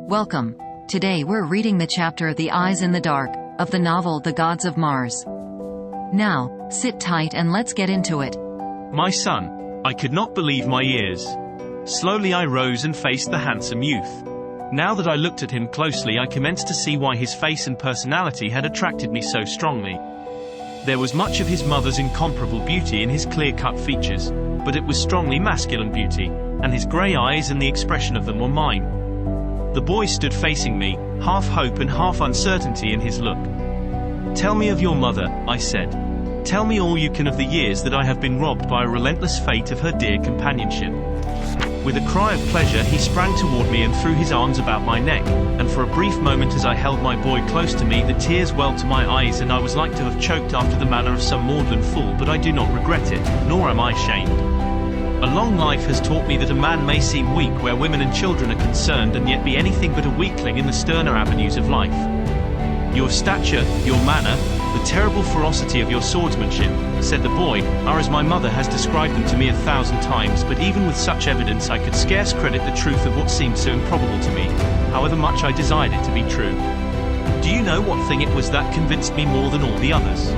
Welcome. Today we're reading the chapter The Eyes in the Dark, of the novel The Gods of Mars. Now, sit tight and let's get into it. My son. I could not believe my ears. Slowly I rose and faced the handsome youth. Now that I looked at him closely, I commenced to see why his face and personality had attracted me so strongly. There was much of his mother's incomparable beauty in his clear-cut features, but it was strongly masculine beauty, and his grey eyes and the expression of them were mine. The boy stood facing me, half hope and half uncertainty in his look. "Tell me of your mother," I said. "Tell me all you can of the years that I have been robbed by a relentless fate of her dear companionship." With a cry of pleasure he sprang toward me and threw his arms about my neck, and for a brief moment as I held my boy close to me the tears welled to my eyes and I was like to have choked after the manner of some maudlin fool, but I do not regret it, nor am I ashamed. A long life has taught me that a man may seem weak where women and children are concerned and yet be anything but a weakling in the sterner avenues of life. "Your stature, your manner, the terrible ferocity of your swordsmanship," said the boy, "are as my mother has described them to me 1,000 times, but even with such evidence I could scarce credit the truth of what seemed so improbable to me, however much I desired it to be true. Do you know what thing it was that convinced me more than all the others?"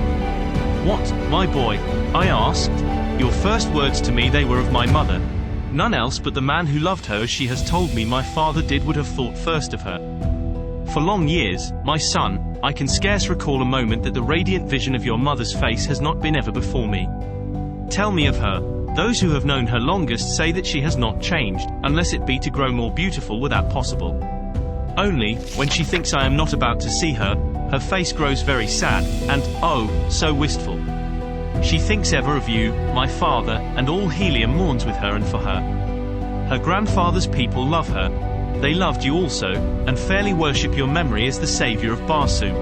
"What, my boy?" I asked. "Your first words to me, they were of my mother. None else but the man who loved her as she has told me my father did would have thought first of her. For long years, my son, I can scarce recall a moment that the radiant vision of your mother's face has not been ever before me. Tell me of her. Those who have known her longest say that she has not changed, unless it be to grow more beautiful were that possible. Only, when she thinks I am not about to see her, her face grows very sad, and, oh, so wistful. She thinks ever of you, my father, and all Helium mourns with her and for her. Her grandfather's people love her. They loved you also, and fairly worship your memory as the saviour of Barsoom.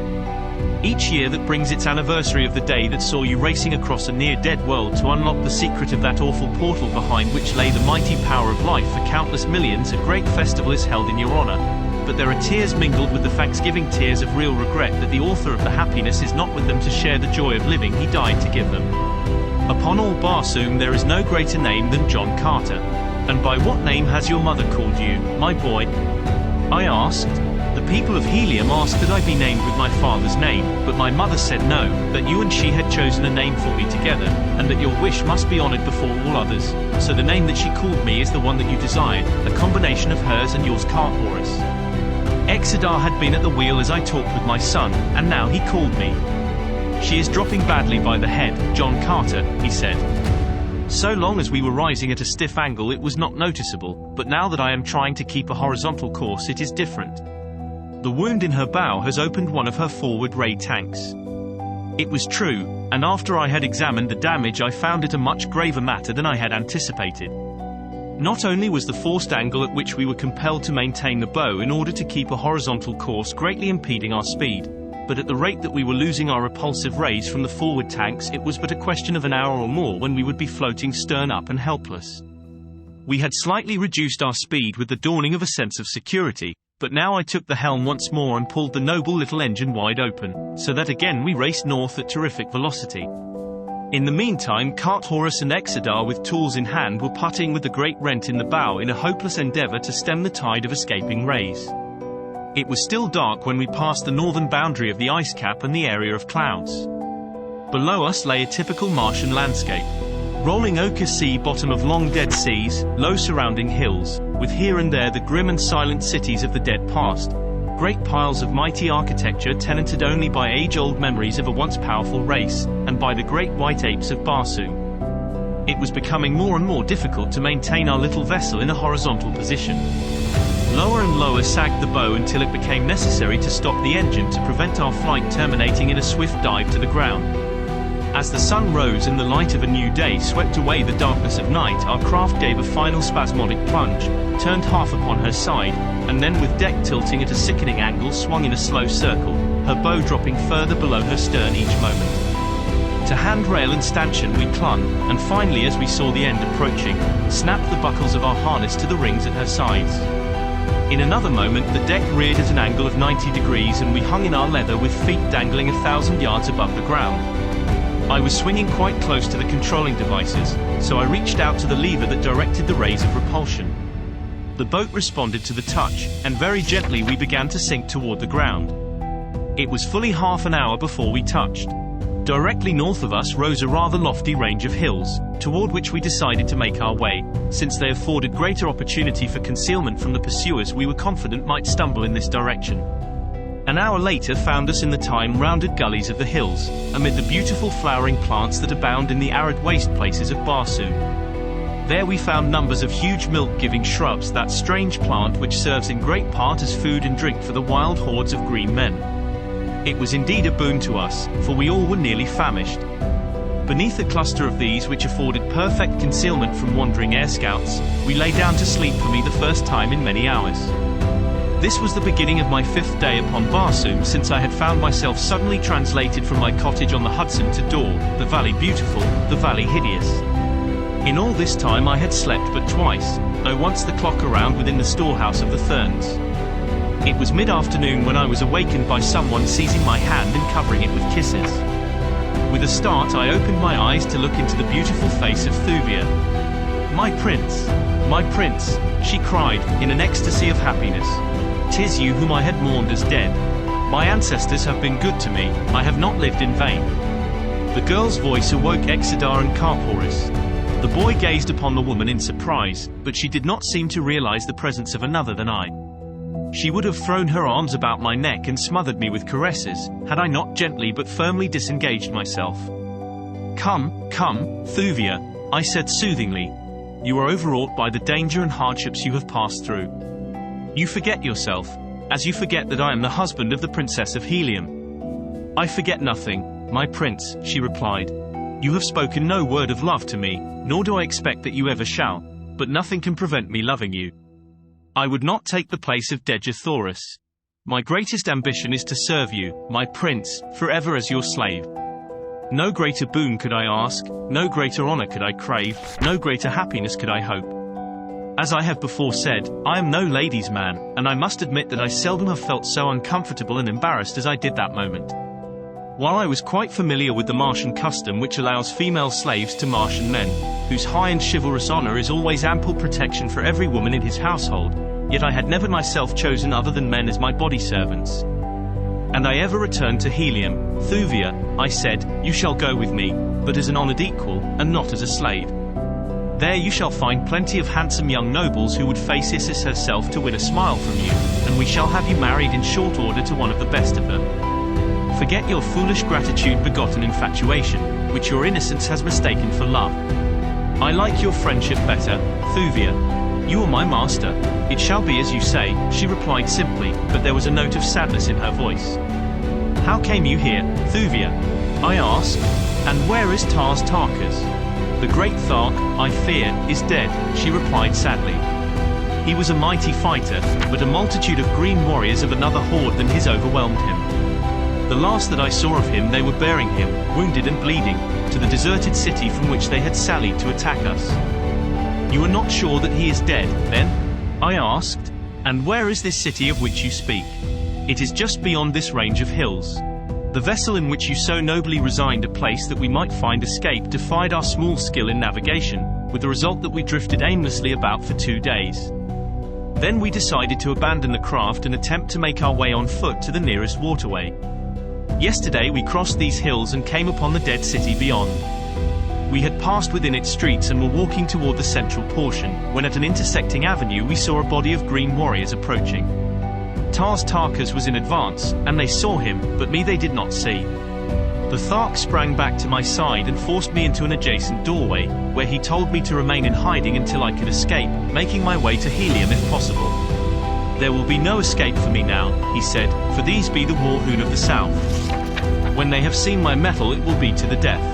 Each year that brings its anniversary of the day that saw you racing across a near-dead world to unlock the secret of that awful portal behind which lay the mighty power of life for countless millions, a great festival is held in your honour. But there are tears mingled with the thanksgiving tears of real regret that the author of the happiness is not with them to share the joy of living he died to give them. Upon all Barsoom there is no greater name than John Carter. And by what name has your mother called you, my boy?" I asked. "The people of Helium asked that I be named with my father's name, but my mother said no, that you and she had chosen a name for me together, and that your wish must be honoured before all others, so the name that she called me is the one that you desired, a combination of hers and yours, Dejah Thoris." Exeter had been at the wheel as I talked with my son, and now he called me. "She is dropping badly by the head, John Carter," he said. So long as we were rising at a stiff angle it was not noticeable, but now that I am trying to keep a horizontal course it is different. The wound in her bow has opened one of her forward ray tanks. It was true, and after I had examined the damage I found it a much graver matter than I had anticipated. Not only was the forced angle at which we were compelled to maintain the bow in order to keep a horizontal course greatly impeding our speed, but at the rate that we were losing our repulsive rays from the forward tanks it was but a question of an hour or more when we would be floating stern up and helpless. We had slightly reduced our speed with the dawning of a sense of security, but now I took the helm once more and pulled the noble little engine wide open, so that again we raced north at terrific velocity. In the meantime Dejah Thoris and Exeter with tools in hand were putting with the great rent in the bow in a hopeless endeavour to stem the tide of escaping rays. It was still dark when we passed the northern boundary of the ice cap and the area of clouds. Below us lay a typical Martian landscape. Rolling ochre sea bottom of long dead seas, low surrounding hills, with here and there the grim and silent cities of the dead past. Great piles of mighty architecture tenanted only by age-old memories of a once powerful race, and by the great white apes of Barsoom. It was becoming more and more difficult to maintain our little vessel in a horizontal position. Lower and lower sagged the bow until it became necessary to stop the engine to prevent our flight terminating in a swift dive to the ground. As the sun rose and the light of a new day swept away the darkness of night, our craft gave a final spasmodic plunge, turned half upon her side, and then with deck tilting at a sickening angle swung in a slow circle, her bow dropping further below her stern each moment. To handrail and stanchion we clung, and finally as we saw the end approaching, snapped the buckles of our harness to the rings at her sides. In another moment the deck reared at an angle of 90 degrees and we hung in our leather with feet dangling 1,000 yards above the ground. I was swinging quite close to the controlling devices, so I reached out to the lever that directed the rays of repulsion. The boat responded to the touch, and very gently we began to sink toward the ground. It was fully half an hour before we touched. Directly north of us rose a rather lofty range of hills, toward which we decided to make our way, since they afforded greater opportunity for concealment from the pursuers we were confident might stumble in this direction. An hour later found us in the time-rounded gullies of the hills, amid the beautiful flowering plants that abound in the arid waste places of Barsoom. There we found numbers of huge milk-giving shrubs, that strange plant which serves in great part as food and drink for the wild hordes of green men. It was indeed a boon to us, for we all were nearly famished. Beneath a cluster of these which afforded perfect concealment from wandering air scouts, we lay down to sleep for me the first time in many hours. This was the beginning of my 5th day upon Barsoom, since I had found myself suddenly translated from my cottage on the Hudson to Dor, the valley beautiful, the valley hideous. In all this time I had slept but twice, though once the clock around within the storehouse of the Therns. It was mid-afternoon when I was awakened by someone seizing my hand and covering it with kisses. With a start I opened my eyes to look into the beautiful face of Thuvia. "My prince," she cried, in an ecstasy of happiness. "'Tis you whom I had mourned as dead. My ancestors have been good to me, I have not lived in vain." The girl's voice awoke Exodar and Carporis. The boy gazed upon the woman in surprise, but she did not seem to realize the presence of another than I. She would have thrown her arms about my neck and smothered me with caresses, had I not gently but firmly disengaged myself. Come, Thuvia," I said soothingly. "You are overwrought by the danger and hardships you have passed through. You forget yourself, as you forget that I am the husband of the Princess of Helium." "I forget nothing, my prince," she replied. "You have spoken no word of love to me, nor do I expect that you ever shall, but nothing can prevent me loving you. I would not take the place of Dejah Thoris. My greatest ambition is to serve you, my prince, forever as your slave. No greater boon could I ask, no greater honor could I crave, no greater happiness could I hope. As I have before said, I am no ladies' man, and I must admit that I seldom have felt so uncomfortable and embarrassed as I did that moment. While I was quite familiar with the Martian custom which allows female slaves to Martian men, whose high and chivalrous honor is always ample protection for every woman in his household, yet I had never myself chosen other than men as my body servants. And I ever returned to Helium. "Thuvia," I said, "you shall go with me, but as an honored equal, and not as a slave. There you shall find plenty of handsome young nobles who would face Isis herself to win a smile from you, and we shall have you married in short order to one of the best of them. Forget your foolish gratitude-begotten infatuation, which your innocence has mistaken for love. I like your friendship better, Thuvia. You are my master. It shall be as you say," she replied simply, but there was a note of sadness in her voice. "How came you here, Thuvia?" I asked. "And where is Tarkas? The great Thark, I fear, is dead," she replied sadly. "He was a mighty fighter, but a multitude of green warriors of another horde than his overwhelmed him. The last that I saw of him, they were bearing him, wounded and bleeding, to the deserted city from which they had sallied to attack us." "You are not sure that he is dead, then?" I asked. "And where is this city of which you speak?" "It is just beyond this range of hills. The vessel in which you so nobly resigned a place that we might find escape defied our small skill in navigation, with the result that we drifted aimlessly about for 2 days. Then we decided to abandon the craft and attempt to make our way on foot to the nearest waterway. Yesterday we crossed these hills and came upon the dead city beyond. We had passed within its streets and were walking toward the central portion, when at an intersecting avenue we saw a body of green warriors approaching. Tarkas was in advance, and they saw him, but me they did not see. The Thark sprang back to my side and forced me into an adjacent doorway, where he told me to remain in hiding until I could escape, making my way to Helium if possible. "There will be no escape for me now," he said, "for these be the Warhoon of the South. When they have seen my mettle it will be to the death."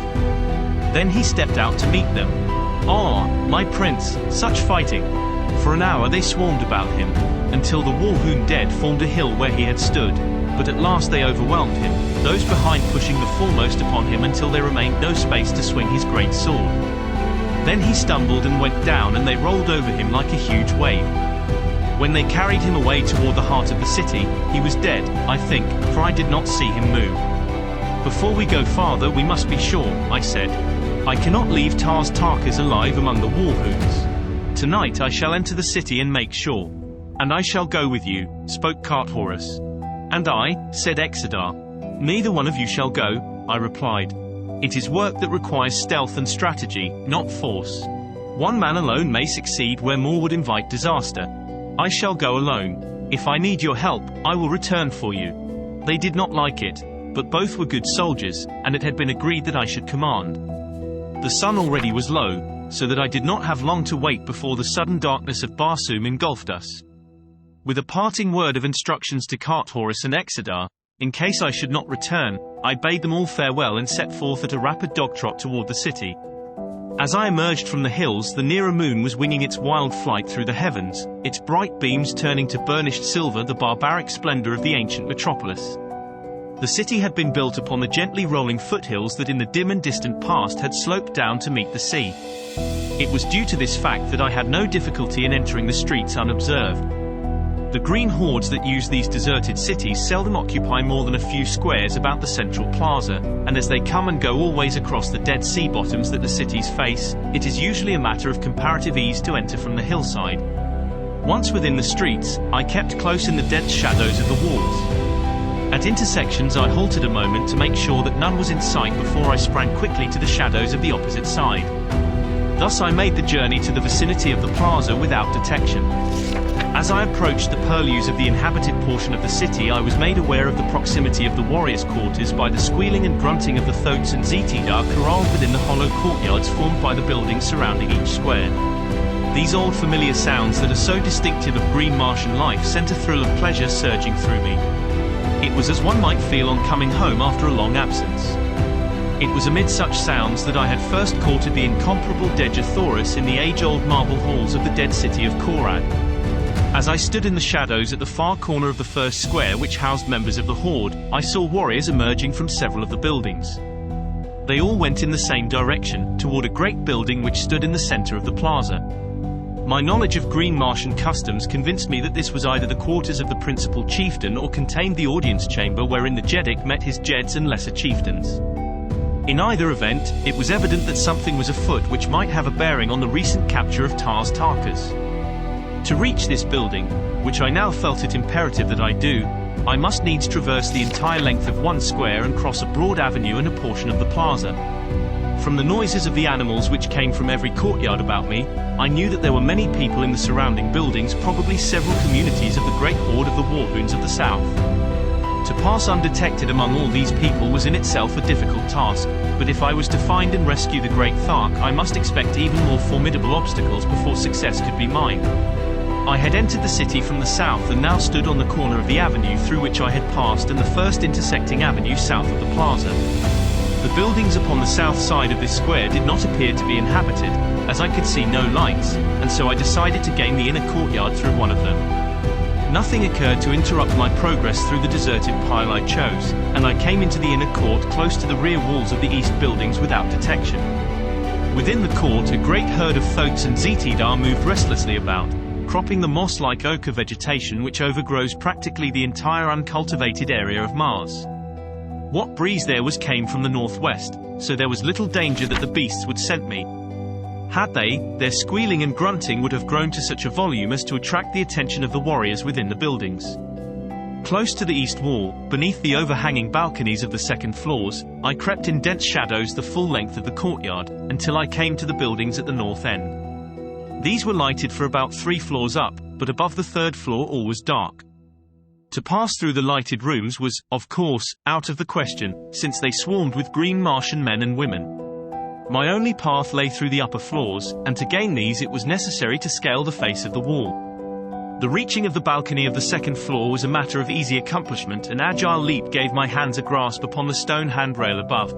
Then he stepped out to meet them. "Ah, my prince, such fighting!" For an hour they swarmed about him, until the Warhoon dead formed a hill where he had stood, but at last they overwhelmed him, those behind pushing the foremost upon him until there remained no space to swing his great sword. Then he stumbled and went down, and they rolled over him like a huge wave. When they carried him away toward the heart of the city, he was dead, I think, for I did not see him move. "Before we go farther we must be sure," I said. "I cannot leave Tarkas alive among the Warhoons. Tonight I shall enter the city and make sure. And I shall go with you, spoke Dejah Thoris. And I, said Exeter. Neither one of you shall go, I replied. It is work that requires stealth and strategy, not force. One man alone may succeed where more would invite disaster. I shall go alone. If I need your help, I will return for you. They did not like it, but both were good soldiers, and it had been agreed that I should command. The sun already was low, so that I did not have long to wait before the sudden darkness of Barsoom engulfed us. With a parting word of instructions to Dejah Thoris and Exeter, in case I should not return, I bade them all farewell and set forth at a rapid dog trot toward the city. As I emerged from the hills, the nearer moon was winging its wild flight through the heavens, its bright beams turning to burnished silver the barbaric splendor of the ancient metropolis. The city had been built upon the gently rolling foothills that in the dim and distant past had sloped down to meet the sea. It was due to this fact that I had no difficulty in entering the streets unobserved. The green hordes that use these deserted cities seldom occupy more than a few squares about the central plaza, and as they come and go always across the dead sea bottoms that the cities face, it is usually a matter of comparative ease to enter from the hillside. Once within the streets, I kept close in the dense shadows of the walls. At intersections I halted a moment to make sure that none was in sight before I sprang quickly to the shadows of the opposite side. Thus I made the journey to the vicinity of the plaza without detection. As I approached the purlieus of the inhabited portion of the city, I was made aware of the proximity of the warriors' quarters by the squealing and grunting of the thoats and zetidah corralled within the hollow courtyards formed by the buildings surrounding each square. These old familiar sounds that are so distinctive of green Martian life sent a thrill of pleasure surging through me. It was as one might feel on coming home after a long absence. It was amid such sounds that I had first courted the incomparable Dejah Thoris in the age-old marble halls of the dead city of Korad. As I stood in the shadows at the far corner of the first square which housed members of the Horde, I saw warriors emerging from several of the buildings. They all went in the same direction, toward a great building which stood in the center of the plaza. My knowledge of green Martian customs convinced me that this was either the quarters of the principal chieftain or contained the audience chamber wherein the Jeddik met his Jeds and lesser chieftains. In either event, it was evident that something was afoot which might have a bearing on the recent capture of Tarkas. To reach this building, which I now felt it imperative that I do, I must needs traverse the entire length of one square and cross a broad avenue and a portion of the plaza. From the noises of the animals which came from every courtyard about me, I knew that there were many people in the surrounding buildings, probably several communities of the great horde of the warhoons of the south. To pass undetected among all these people was in itself a difficult task, but if I was to find and rescue the great Thark, I must expect even more formidable obstacles before success could be mine. I had entered the city from the south and now stood on the corner of the avenue through which I had passed and the first intersecting avenue south of the plaza. The buildings upon the south side of this square did not appear to be inhabited, as I could see no lights, and so I decided to gain the inner courtyard through one of them. Nothing occurred to interrupt my progress through the deserted pile I chose, and I came into the inner court close to the rear walls of the east buildings without detection. Within the court, a great herd of thoats and zetidah moved restlessly about, cropping the moss-like ochre vegetation which overgrows practically the entire uncultivated area of Mars. What breeze there was came from the northwest, so there was little danger that the beasts would scent me. Had they, their squealing and grunting would have grown to such a volume as to attract the attention of the warriors within the buildings. Close to the east wall, beneath the overhanging balconies of the second floors, I crept in dense shadows the full length of the courtyard, until I came to the buildings at the north end. These were lighted for about 3 floors up, but above the 3rd floor all was dark. To pass through the lighted rooms was, of course, out of the question, since they swarmed with green Martian men and women. My only path lay through the upper floors, and to gain these it was necessary to scale the face of the wall. The reaching of the balcony of the 2nd floor was a matter of easy accomplishment. An agile leap gave my hands a grasp upon the stone handrail above.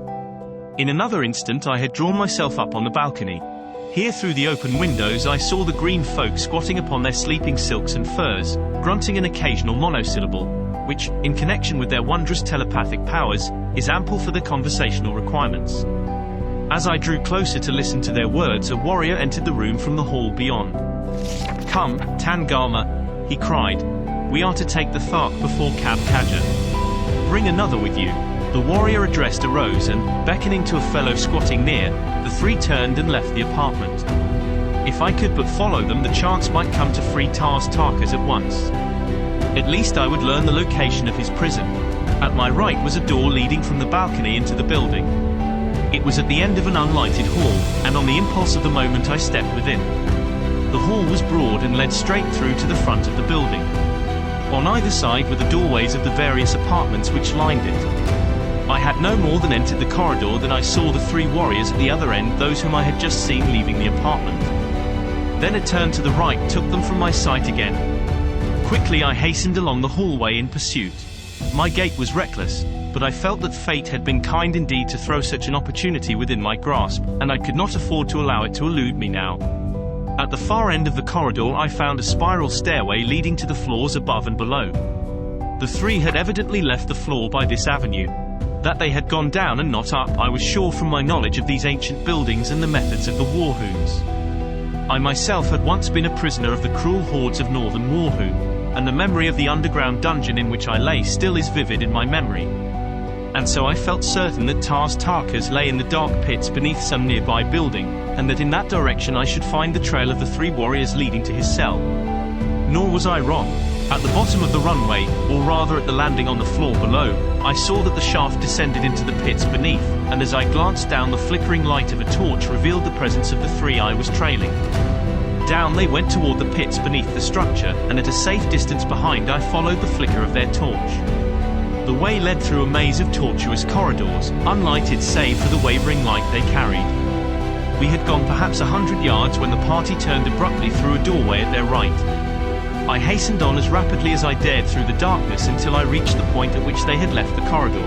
In another instant I had drawn myself up on the balcony. Here through the open windows I saw the green folk squatting upon their sleeping silks and furs, grunting an occasional monosyllable, which, in connection with their wondrous telepathic powers, is ample for their conversational requirements. As I drew closer to listen to their words, a warrior entered the room from the hall beyond. "Come, Tangama," he cried. "We are to take the Thark before Cab Kaja. Bring another with you." The warrior addressed arose and, beckoning to a fellow squatting near, the 3 turned and left the apartment. If I could but follow them, the chance might come to free Tars Tarkas at once. At least I would learn the location of his prison. At my right was a door leading from the balcony into the building. It was at the end of an unlighted hall, and on the impulse of the moment I stepped within. The hall was broad and led straight through to the front of the building. On either side were the doorways of the various apartments which lined it. I had no more than entered the corridor than I saw the three warriors at the other end, those whom I had just seen leaving the apartment. Then a turn to the right took them from my sight again. Quickly I hastened along the hallway in pursuit. My gait was reckless, but I felt that fate had been kind indeed to throw such an opportunity within my grasp, and I could not afford to allow it to elude me now. At the far end of the corridor I found a spiral stairway leading to the floors above and below. The three had evidently left the floor by this avenue. That they had gone down and not up I was sure from my knowledge of these ancient buildings and the methods of the Warhoons. I myself had once been a prisoner of the cruel hordes of Northern Warhoon, and the memory of the underground dungeon in which I lay still is vivid in my memory. And so I felt certain that Tars Tarkas lay in the dark pits beneath some nearby building, and that in that direction I should find the trail of the three warriors leading to his cell. Nor was I wrong. At the bottom of the runway, or rather at the landing on the floor below, I saw that the shaft descended into the pits beneath, and as I glanced down, the flickering light of a torch revealed the presence of the three I was trailing. Down they went toward the pits beneath the structure, and at a safe distance behind I followed the flicker of their torch. The way led through a maze of tortuous corridors, unlighted save for the wavering light they carried. We had gone perhaps 100 yards when the party turned abruptly through a doorway at their right. I hastened on as rapidly as I dared through the darkness until I reached the point at which they had left the corridor.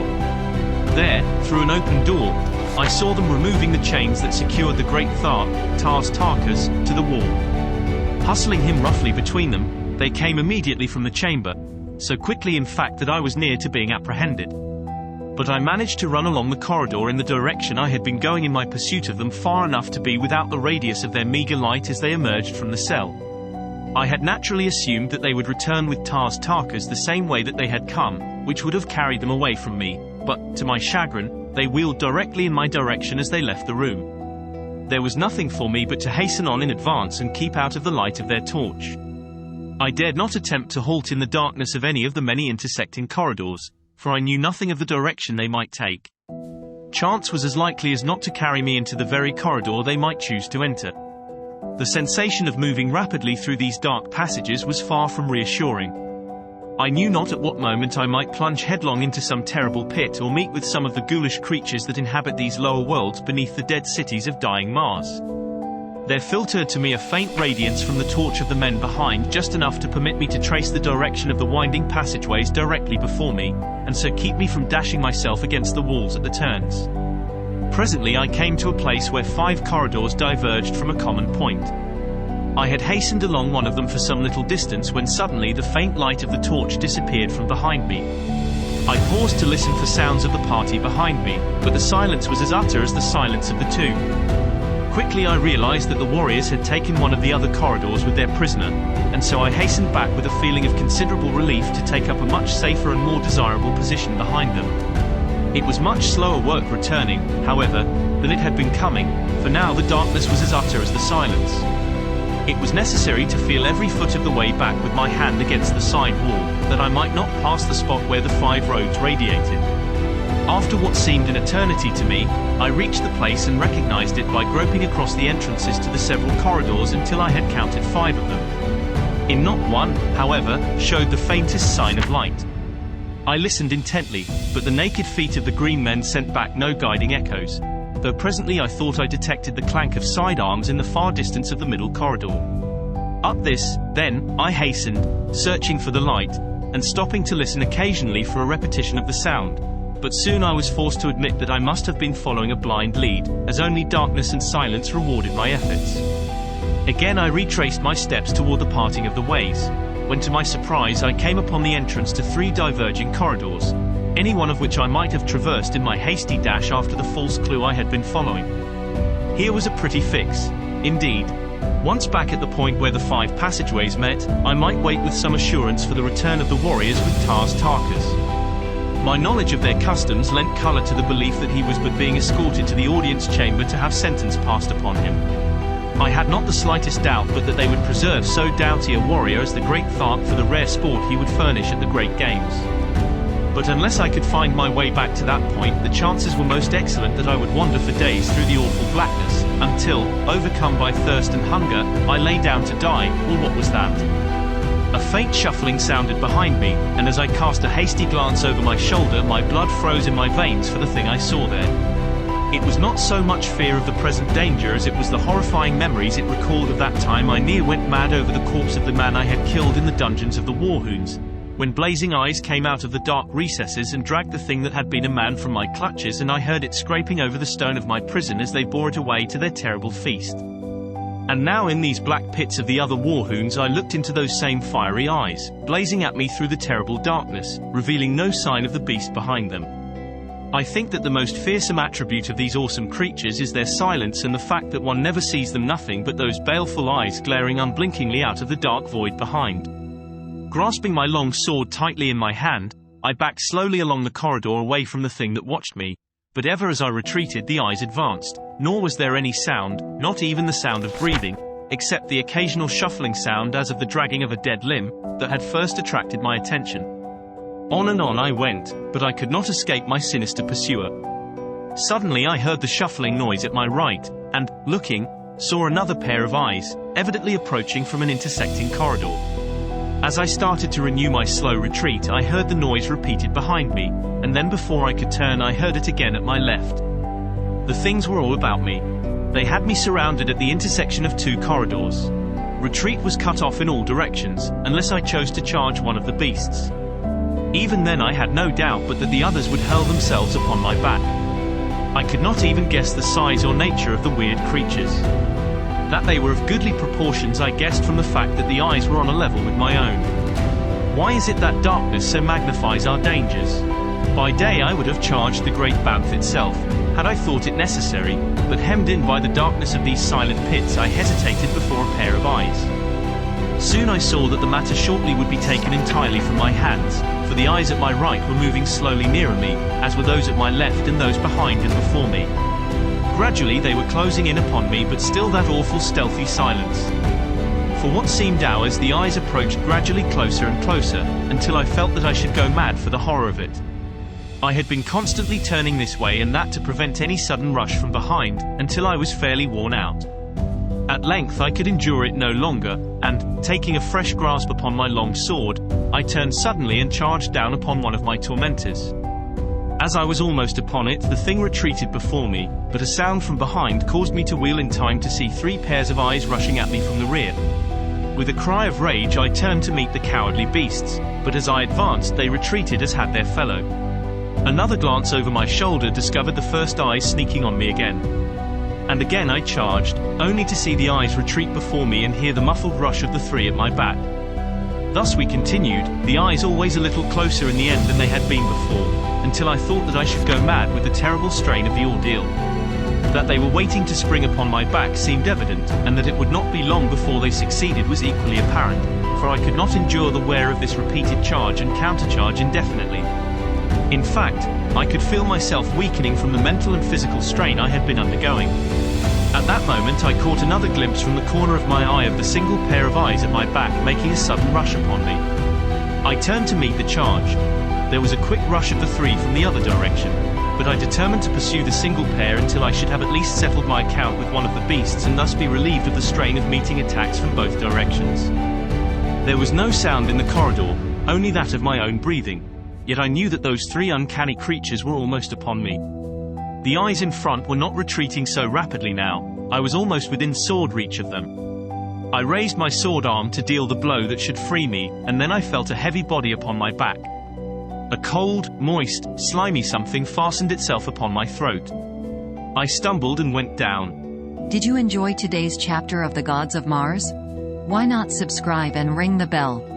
There, through an open door, I saw them removing the chains that secured the great Tars Tarkas to the wall. Hustling him roughly between them, they came immediately from the chamber, so quickly in fact that I was near to being apprehended. But I managed to run along the corridor in the direction I had been going in my pursuit of them far enough to be without the radius of their meager light as they emerged from the cell. I had naturally assumed that they would return with Tars Tarkas the same way that they had come, which would have carried them away from me, but, to my chagrin, they wheeled directly in my direction as they left the room. There was nothing for me but to hasten on in advance and keep out of the light of their torch. I dared not attempt to halt in the darkness of any of the many intersecting corridors, for I knew nothing of the direction they might take. Chance was as likely as not to carry me into the very corridor they might choose to enter. The sensation of moving rapidly through these dark passages was far from reassuring. I knew not at what moment I might plunge headlong into some terrible pit or meet with some of the ghoulish creatures that inhabit these lower worlds beneath the dead cities of dying Mars. There filtered to me a faint radiance from the torch of the men behind, just enough to permit me to trace the direction of the winding passageways directly before me, and so keep me from dashing myself against the walls at the turns. Presently I came to a place where 5 corridors diverged from a common point. I had hastened along one of them for some little distance when suddenly the faint light of the torch disappeared from behind me. I paused to listen for sounds of the party behind me, but the silence was as utter as the silence of the two. Quickly I realized that the warriors had taken one of the other corridors with their prisoner, and so I hastened back with a feeling of considerable relief to take up a much safer and more desirable position behind them. It was much slower work returning, however, than it had been coming, for now the darkness was as utter as the silence. It was necessary to feel every foot of the way back with my hand against the side wall, that I might not pass the spot where the 5 roads radiated. After what seemed an eternity to me, I reached the place and recognized it by groping across the entrances to the several corridors until I had counted 5 of them. In not one, however, showed the faintest sign of light. I listened intently, but the naked feet of the green men sent back no guiding echoes, though presently I thought I detected the clank of sidearms in the far distance of the middle corridor. Up this, then, I hastened, searching for the light, and stopping to listen occasionally for a repetition of the sound, but soon I was forced to admit that I must have been following a blind lead, as only darkness and silence rewarded my efforts. Again I retraced my steps toward the parting of the ways, when to my surprise I came upon the entrance to 3 diverging corridors, any one of which I might have traversed in my hasty dash after the false clue I had been following. Here was a pretty fix, indeed. Once back at the point where the 5 passageways met, I might wait with some assurance for the return of the warriors with Tars Tarkas. My knowledge of their customs lent color to the belief that he was but being escorted to the audience chamber to have sentence passed upon him. I had not the slightest doubt but that they would preserve so doughty a warrior as the great Thark for the rare sport he would furnish at the great games. But unless I could find my way back to that point, the chances were most excellent that I would wander for days through the awful blackness, until, overcome by thirst and hunger, I lay down to die, or what was that? A faint shuffling sounded behind me, and as I cast a hasty glance over my shoulder, my blood froze in my veins for the thing I saw there. It was not so much fear of the present danger as it was the horrifying memories it recalled of that time I near went mad over the corpse of the man I had killed in the dungeons of the Warhoons, when blazing eyes came out of the dark recesses and dragged the thing that had been a man from my clutches, and I heard it scraping over the stone of my prison as they bore it away to their terrible feast. And now in these black pits of the other Warhoons I looked into those same fiery eyes, blazing at me through the terrible darkness, revealing no sign of the beast behind them. I think that the most fearsome attribute of these awesome creatures is their silence and the fact that one never sees them nothing but those baleful eyes glaring unblinkingly out of the dark void behind. Grasping my long sword tightly in my hand, I backed slowly along the corridor away from the thing that watched me, but ever as I retreated the eyes advanced, nor was there any sound, not even the sound of breathing, except the occasional shuffling sound as of the dragging of a dead limb, that had first attracted my attention. On and on I went, but I could not escape my sinister pursuer. Suddenly I heard the shuffling noise at my right, and, looking, saw another pair of eyes, evidently approaching from an intersecting corridor. As I started to renew my slow retreat, I heard the noise repeated behind me, and then before I could turn I heard it again at my left. The things were all about me. They had me surrounded at the intersection of two corridors. Retreat was cut off in all directions, unless I chose to charge one of the beasts. Even then I had no doubt but that the others would hurl themselves upon my back. I could not even guess the size or nature of the weird creatures. That they were of goodly proportions I guessed from the fact that the eyes were on a level with my own. Why is it that darkness so magnifies our dangers? By day I would have charged the great Banff itself, had I thought it necessary, but hemmed in by the darkness of these silent pits I hesitated before a pair of eyes. Soon I saw that the matter shortly would be taken entirely from my hands, for the eyes at my right were moving slowly nearer me, as were those at my left and those behind and before me. Gradually they were closing in upon me, but still that awful stealthy silence. For what seemed hours the eyes approached gradually closer and closer, until I felt that I should go mad for the horror of it. I had been constantly turning this way and that to prevent any sudden rush from behind, until I was fairly worn out. At length I could endure it no longer, and, taking a fresh grasp upon my long sword, I turned suddenly and charged down upon one of my tormentors. As I was almost upon it, the thing retreated before me, but a sound from behind caused me to wheel in time to see three pairs of eyes rushing at me from the rear. With a cry of rage I turned to meet the cowardly beasts, but as I advanced they retreated as had their fellow. Another glance over my shoulder discovered the first eyes sneaking on me again. And again I charged, only to see the eyes retreat before me and hear the muffled rush of the three at my back. Thus we continued, the eyes always a little closer in the end than they had been before, until I thought that I should go mad with the terrible strain of the ordeal. That they were waiting to spring upon my back seemed evident, and that it would not be long before they succeeded was equally apparent, for I could not endure the wear of this repeated charge and countercharge indefinitely. In fact, I could feel myself weakening from the mental and physical strain I had been undergoing. At that moment I caught another glimpse from the corner of my eye of the single pair of eyes at my back making a sudden rush upon me. I turned to meet the charge. There was a quick rush of the three from the other direction, but I determined to pursue the single pair until I should have at least settled my account with one of the beasts and thus be relieved of the strain of meeting attacks from both directions. There was no sound in the corridor, only that of my own breathing, yet I knew that those three uncanny creatures were almost upon me. The eyes in front were not retreating so rapidly now, I was almost within sword reach of them. I raised my sword arm to deal the blow that should free me, and then I felt a heavy body upon my back. A cold, moist, slimy something fastened itself upon my throat. I stumbled and went down. Did you enjoy today's chapter of The Gods of Mars? Why not subscribe and ring the bell?